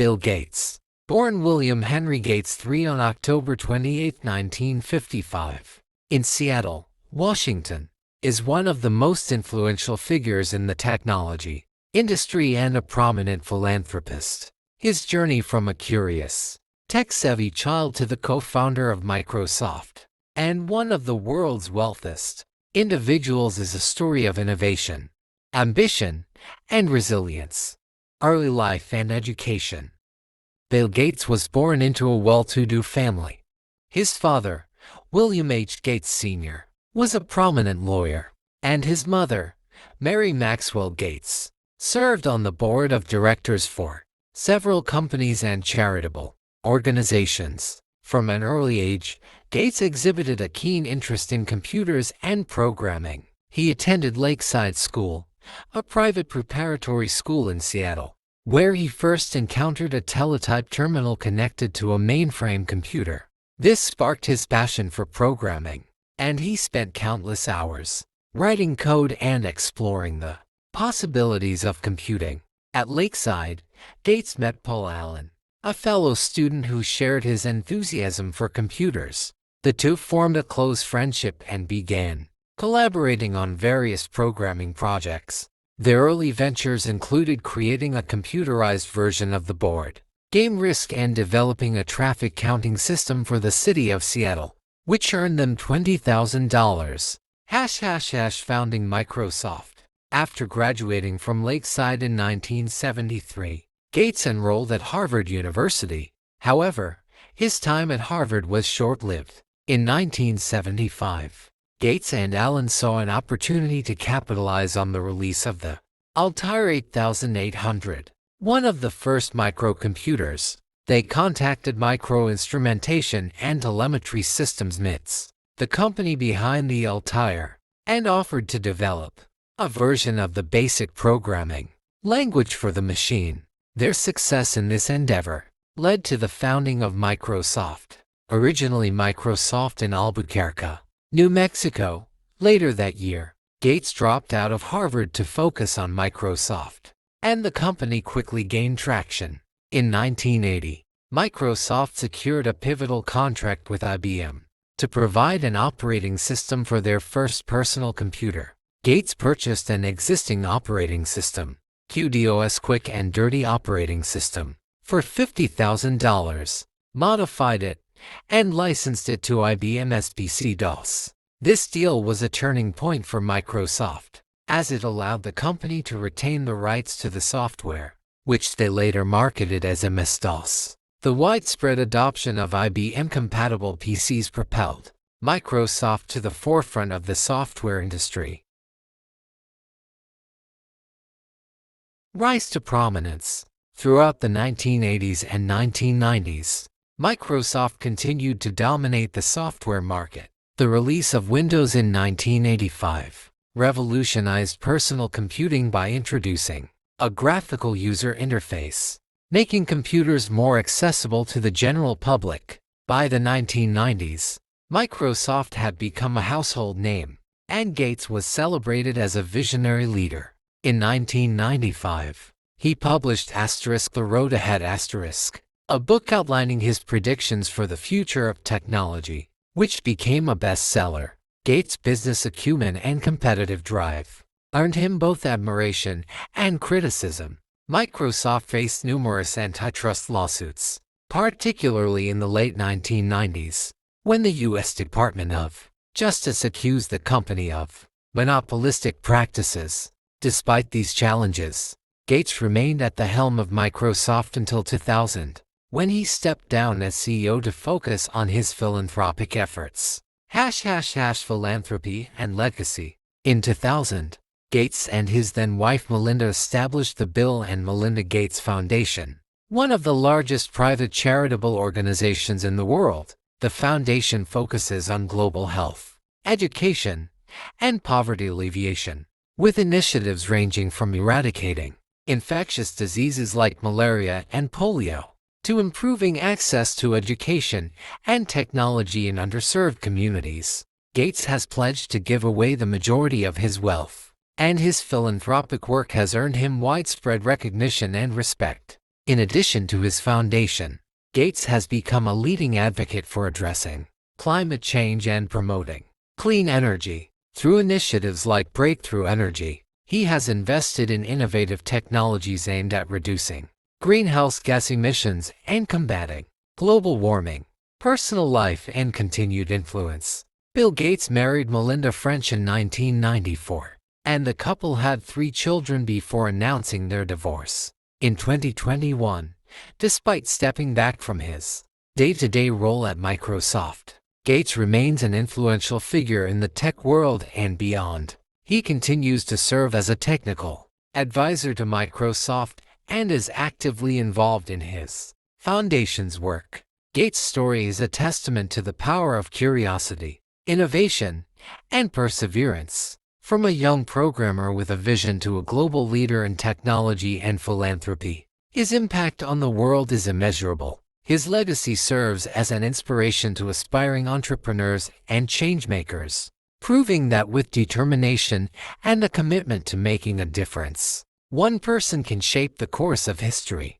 Bill Gates, born William Henry Gates III on October 28, 1955, in Seattle, Washington, is one of the most influential figures in the technology industry and a prominent philanthropist. His journey from a curious, tech-savvy child to the co-founder of Microsoft and one of the world's wealthiest individuals is a story of innovation, ambition, and resilience. Early life and education. Bill Gates was born into a well-to-do family. His father, William H. Gates Sr., was a prominent lawyer, and his mother, Mary Maxwell Gates, served on the board of directors for several companies and charitable organizations. From an early age, Gates exhibited a keen interest in computers and programming. He attended Lakeside School, a private preparatory school in Seattle, where he first encountered a teletype terminal connected to a mainframe computer. This sparked his passion for programming, and he spent countless hours writing code and exploring the possibilities of computing. At Lakeside, Gates met Paul Allen, a fellow student who shared his enthusiasm for computers. The two formed a close friendship and began collaborating on various programming projects. Their early ventures included creating a computerized version of the board game Risk and developing a traffic counting system for the city of Seattle, which earned them $20,000. Founding Microsoft. After graduating from Lakeside in 1973, Gates enrolled at Harvard University. However, his time at Harvard was short-lived. In 1975, Gates and Allen saw an opportunity to capitalize on the release of the Altair 8800, one of the first microcomputers. They contacted Micro-Instrumentation and Telemetry Systems MITS, the company behind the Altair, and offered to develop a version of the basic programming language for the machine. Their success in this endeavor led to the founding of Microsoft, originally Microsoft in Albuquerque, New Mexico. Later that year, Gates dropped out of Harvard to focus on Microsoft, and the company quickly gained traction. In 1980, Microsoft secured a pivotal contract with IBM to provide an operating system for their first personal computer. Gates purchased an existing operating system, QDOS Quick and Dirty Operating System, for $50,000, modified it, and licensed it to IBM SPC-DOS. This deal was a turning point for Microsoft, as it allowed the company to retain the rights to the software, which they later marketed as MS-DOS. The widespread adoption of IBM-compatible PCs propelled Microsoft to the forefront of the software industry. Rise to prominence. Throughout the 1980s and 1990s, Microsoft continued to dominate the software market. The release of Windows in 1985 revolutionized personal computing by introducing a graphical user interface, making computers more accessible to the general public. By the 1990s, Microsoft had become a household name, and Gates was celebrated as a visionary leader. In 1995, he published The Road Ahead *, a book outlining his predictions for the future of technology, which became a bestseller. Gates' business acumen and competitive drive earned him both admiration and criticism. Microsoft faced numerous antitrust lawsuits, particularly in the late 1990s, when the U.S. Department of Justice accused the company of monopolistic practices. Despite these challenges, Gates remained at the helm of Microsoft until 2000, when he stepped down as CEO to focus on his philanthropic efforts. Philanthropy and legacy. In 2000, Gates and his then-wife Melinda established the Bill and Melinda Gates Foundation, one of the largest private charitable organizations in the world. The foundation focuses on global health, education, and poverty alleviation, with initiatives ranging from eradicating infectious diseases like malaria and polio to improving access to education and technology in underserved communities. Gates has pledged to give away the majority of his wealth, and his philanthropic work has earned him widespread recognition and respect. In addition to his foundation, Gates has become a leading advocate for addressing climate change and promoting clean energy. Through initiatives like Breakthrough Energy, he has invested in innovative technologies aimed at reducing greenhouse gas emissions and combating global warming. Personal life and continued influence. Bill Gates married Melinda French in 1994, and the couple had 3 children before announcing their divorce in 2021. Despite stepping back from his day-to-day role at Microsoft, Gates remains an influential figure in the tech world and beyond. He continues to serve as a technical advisor to Microsoft and is actively involved in his foundation's work. Gates' story is a testament to the power of curiosity, innovation, and perseverance. From a young programmer with a vision to a global leader in technology and philanthropy, his impact on the world is immeasurable. His legacy serves as an inspiration to aspiring entrepreneurs and changemakers, proving that with determination and a commitment to making a difference, one person can shape the course of history.